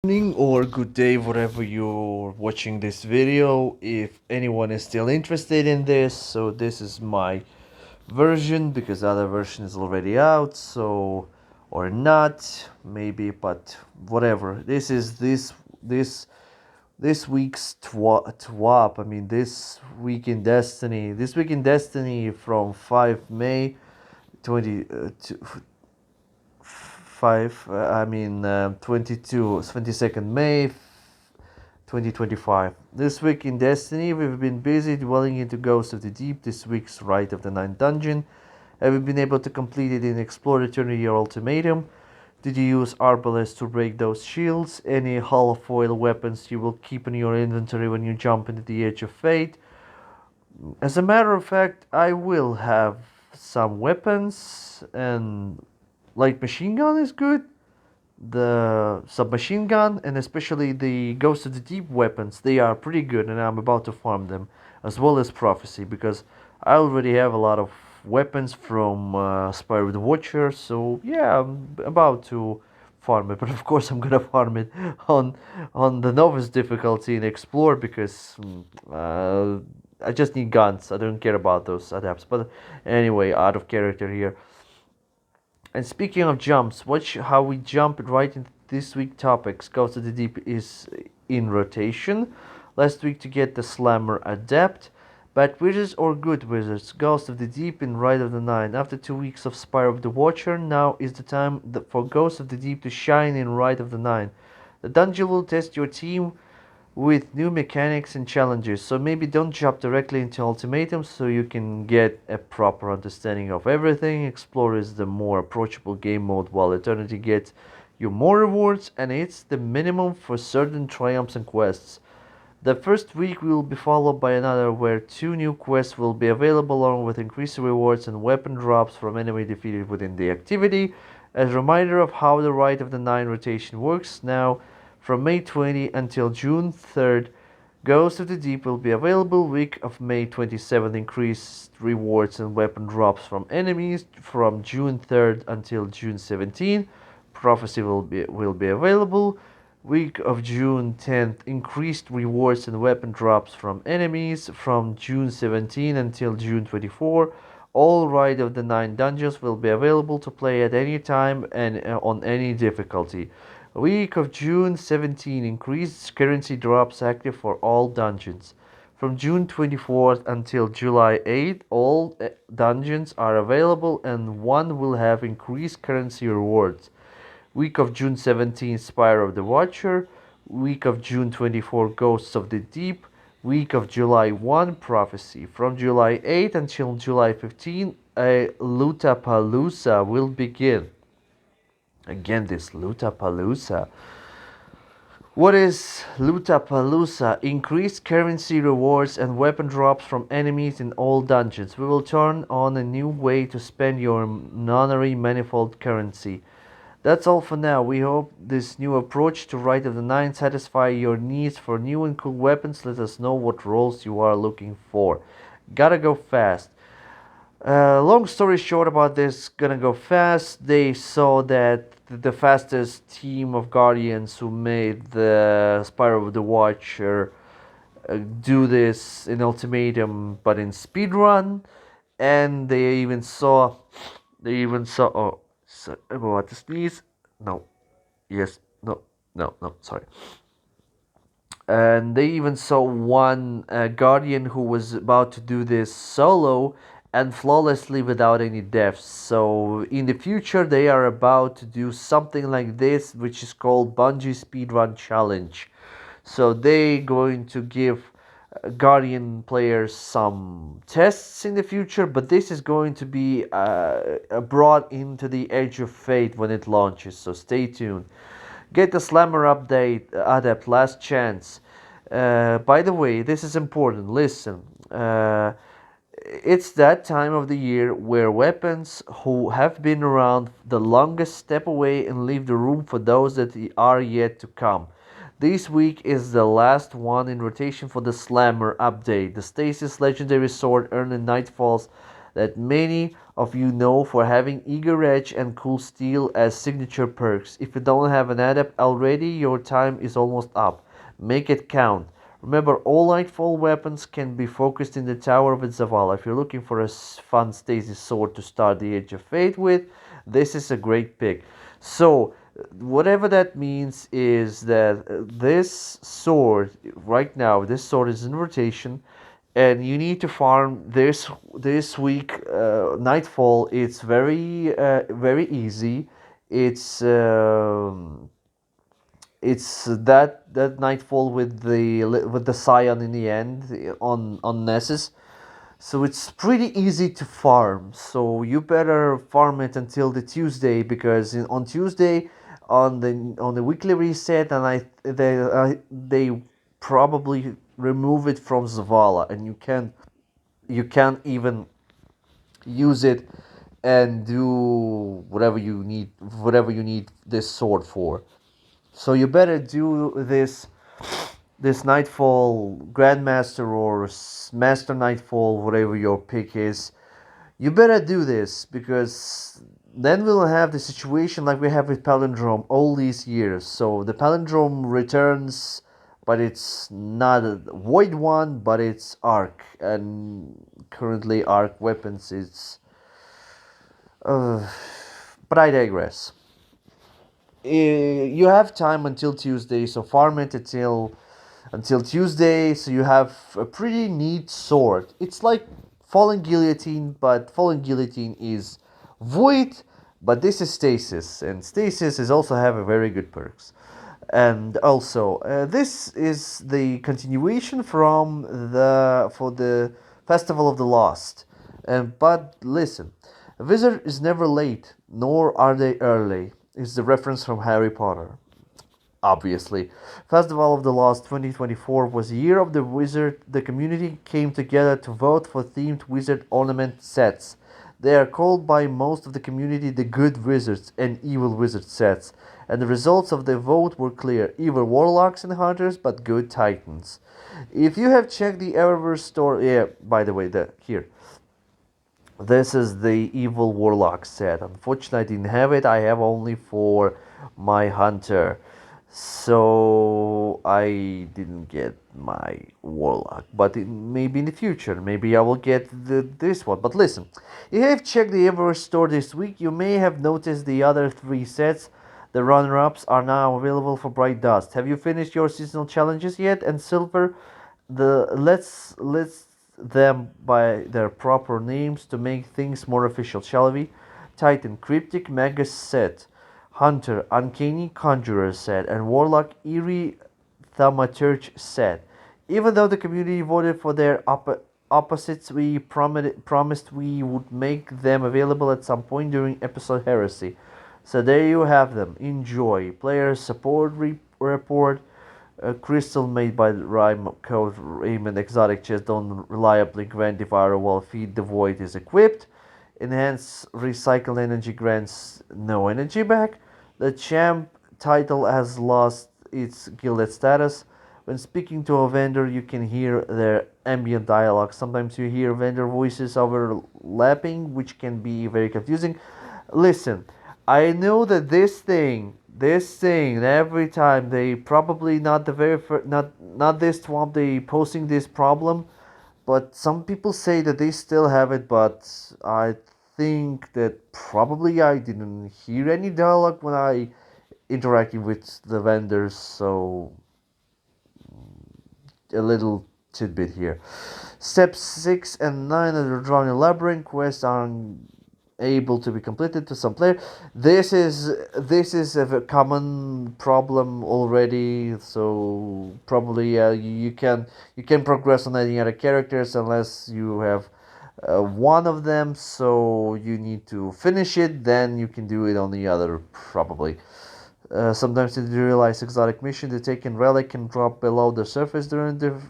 Evening or good day, whatever you're watching this video. If anyone is still interested in this, so this is my version because other version is already out, so or not, maybe, but whatever. This week's TWAB. I mean, this week in Destiny. This week in Destiny from 5 May 20 to 5 I mean 22nd May 2025. This week in Destiny, we've been busy dwelling into Ghost of the Deep, this week's Rite of the Ninth Dungeon. Have you been able to complete it in Explore Eternity or Ultimatum? Did you use Arbalest to break those shields? Any holofoil weapons you will keep in your inventory when you jump into the Edge of Fate? As a matter of fact, I will have some weapons, and light machine gun is good, the submachine gun, and especially the Ghost of the Deep weapons. They are pretty good, and I'm about to farm them, as well as Prophecy, because I already have a lot of weapons from Spyro the Watcher. So yeah, I'm about to farm it, but of course I'm gonna farm it on the novice difficulty in Explore because I just need guns. I don't care about those adapts. But anyway, out of character here. And speaking of jumps, watch how we jump right into this week topics. Ghost of the Deep is in rotation. Last week to get the Slammer Adept. Bad Wizards or Good Wizards? Ghost of the Deep in Rite of the Nine. After 2 weeks of Spire of the Watcher, now is the time for Ghost of the Deep to shine in Rite of the Nine. The dungeon will test your team with new mechanics and challenges. So maybe don't jump directly into Ultimatum so you can get a proper understanding of everything. Explore is the more approachable game mode, while Eternity gets you more rewards and it's the minimum for certain triumphs and quests. The first week will be followed by another where 2 new quests will be available along with increased rewards and weapon drops from enemy defeated within the activity. As a reminder of how the Rite of the Nine rotation works, now from May 20 until June 3rd, Ghost of the Deep will be available. Week of May 27th, increased rewards and weapon drops from enemies. From June 3rd until June 17th, Prophecy will be available. Week of June 10th, increased rewards and weapon drops from enemies. From June 17 until June 24, all Rite of the Nine dungeons will be available to play at any time and on any difficulty. Week of June 17, increased currency drops active for all dungeons. From June 24th until July 8th, all dungeons are available and one will have increased currency rewards. Week of June 17, Spire of the Watcher. Week of June 24, Ghosts of the Deep. Week of July 1, Prophecy. From July 8 until July 15, a Lootapalooza will begin. Again, this Lootapalooza. What is Lootapalooza? Increased currency rewards and weapon drops from enemies in all dungeons. We will turn on a new way to spend your nonary manifold currency. That's all for now. We hope this new approach to Rite of the Nine satisfy your needs for new and cool weapons. Let us know what roles you are looking for. Gotta go fast. Long story short about this, gonna go fast. They saw that the fastest team of Guardians who made the Spyro of the Watcher do this in Ultimatum, but in speedrun, and they even saw. Oh, so, I'm about to sneeze. No, yes, no, no, no. Sorry. And they even saw one Guardian who was about to do this solo and flawlessly without any deaths. So in the future, they are about to do something like this, which is called Bungie Speedrun Challenge. So they going to give Guardian players some tests in the future, but this is going to be brought into the Edge of Fate when it launches. So stay tuned. Get the Slammer update, Adept, last chance. By the way, this is important. Listen, it's that time of the year where weapons who have been around the longest step away and leave the room for those that are yet to come. This week is the last one in rotation for the Slammer update. The Stasis Legendary Sword earned in Nightfall's that many of you know for having Eager Edge and Cool Steel as signature perks. If you don't have an adept already, your time is almost up. Make it count. Remember, all Nightfall weapons can be focused in the Tower with Zavala. If you're looking for a fun stasis sword to start the Edge of Fate with, this is a great pick. So, whatever that means is that this sword, right now, this sword is in rotation, and you need to farm this week. Nightfall. It's very easy. It's um, it's that Nightfall with the Scion in the end on Nessus. So it's pretty easy to farm. So you better farm it until the Tuesday, because on Tuesday on the weekly reset, and they probably remove it from Zavala, and you can't even use it and do whatever you need this sword for. So you better do this Nightfall Grandmaster or Master Nightfall, whatever your pick is. You better do this, because then we'll have the situation like we have with Palindrome all these years. So the Palindrome returns, but it's not a Void one, but it's Arc, and currently Arc weapons. Uh, but I digress. You have time until Tuesday, so farm it until Tuesday, so you have a pretty neat sword. It's like Fallen Guillotine, but Fallen Guillotine is Void, but this is Stasis, and Stasis is also have a very good perks. And also, this is the continuation from the for the Festival of the Lost. But listen, a wizard is never late, nor are they early. Is the reference from Harry Potter. Obviously, Festival of the Lost 2024 was the year of the wizard. The community came together to vote for themed wizard ornament sets. They are called by most of the community the good wizards and evil wizard sets, and the results of the vote were clear: evil warlocks and hunters, but good titans. If you have checked the Eververse store, yeah, by the way, here. This is the evil warlock set. Unfortunately, I didn't have it. I have only for my hunter. So I didn't get my warlock. But maybe in the future, maybe I will get this one. But listen, if you have checked the Everest store this week, you may have noticed the other three sets. The runner-ups are now available for Bright Dust. Have you finished your seasonal challenges yet? And Silver, let's them by their proper names to make things more official, shall we? Titan Cryptic Magus set, Hunter Uncanny Conjurer set, and Warlock Eerie Thaumaturge set. Even though the community voted for their opposites, we promised we would make them available at some point during episode Heresy. So there you have them. Enjoy. Player support report. Crystal made by Rhyme Code Raymond Exotic Chest don't reliably grant Devour while Feed the Void is equipped. Enhance Recycled Energy grants no energy back. The champ title has lost its gilded status. When speaking to a vendor, you can hear their ambient dialogue. Sometimes you hear vendor voices overlapping, which can be very confusing. Listen, I know that this thing, every time they probably not the very first, not this TWAB they posting this problem, but some people say that they still have it. But I think that probably I didn't hear any dialogue when I interacting with the vendors. So a little tidbit here. Steps 6 and 9 of the Drowning Labyrinth quest are able to be completed to some player. This is a common problem already, so probably you can progress on any other characters unless you have one of them, so you need to finish it, then you can do it on the other probably. Sometimes in the realized exotic mission, the taken relic can drop below the surface during the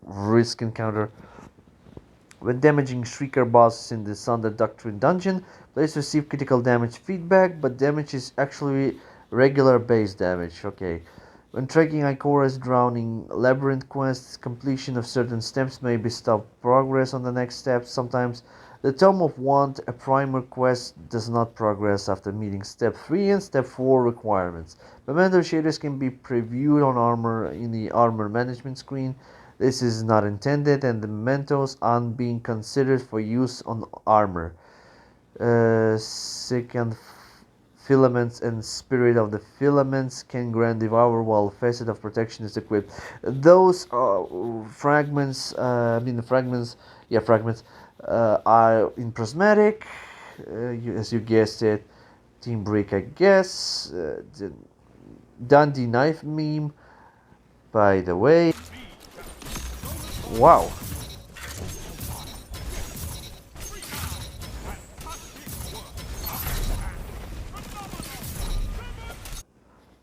risk encounter. When damaging Shrieker bosses in the Thunder Doctrine dungeon, players receive critical damage feedback, but damage is actually regular base damage. Okay. When tracking Ikora's Drowning Labyrinth quests, completion of certain steps may be stop progress on the next step. Sometimes The Tome of Want, a primer quest, does not progress after meeting Step 3 and Step 4 requirements. Memento shaders can be previewed on armor in the armor management screen. This is not intended, and the mementos aren't being considered for use on armor. Second, filaments and spirit of the filaments can grant devour while facet of protection is equipped. Those fragments, fragments, yeah, fragments are in prismatic, as you guessed it. Team Break, I guess. The Dundee knife meme, by the way. Wow.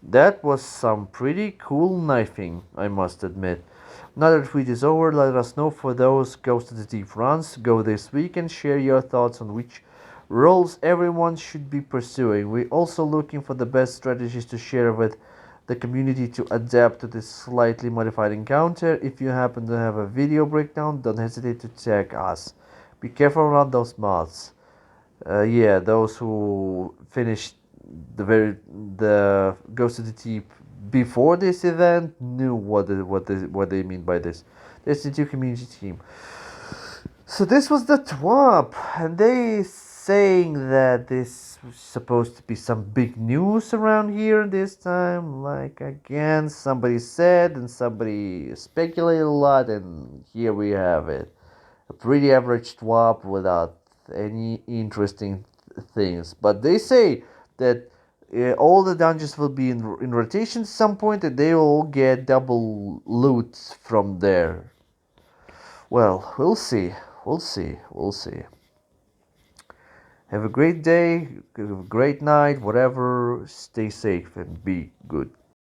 That was some pretty cool knifing, I must admit. Now that tweet is over, let us know for those Ghost of the Deep runs. Go this week and share your thoughts on which roles everyone should be pursuing. We're also looking for the best strategies to share with the community to adapt to this slightly modified encounter. If you happen to have a video breakdown, don't hesitate to tag us. Be careful around those mods. Yeah, those who finished the Ghost of the Deep before this event knew what they mean by this. Destiny 2 community team. So this was the TWAB, and they saying that this was supposed to be some big news around here this time. Like again, somebody said and somebody speculated a lot, and here we have it. A pretty average TWAB without any interesting things. But they say that all the dungeons will be in rotation at some point, and they will get double loot from there. Well, we'll see. We'll see. We'll see. Have a great day, have a great night, whatever. Stay safe and be good.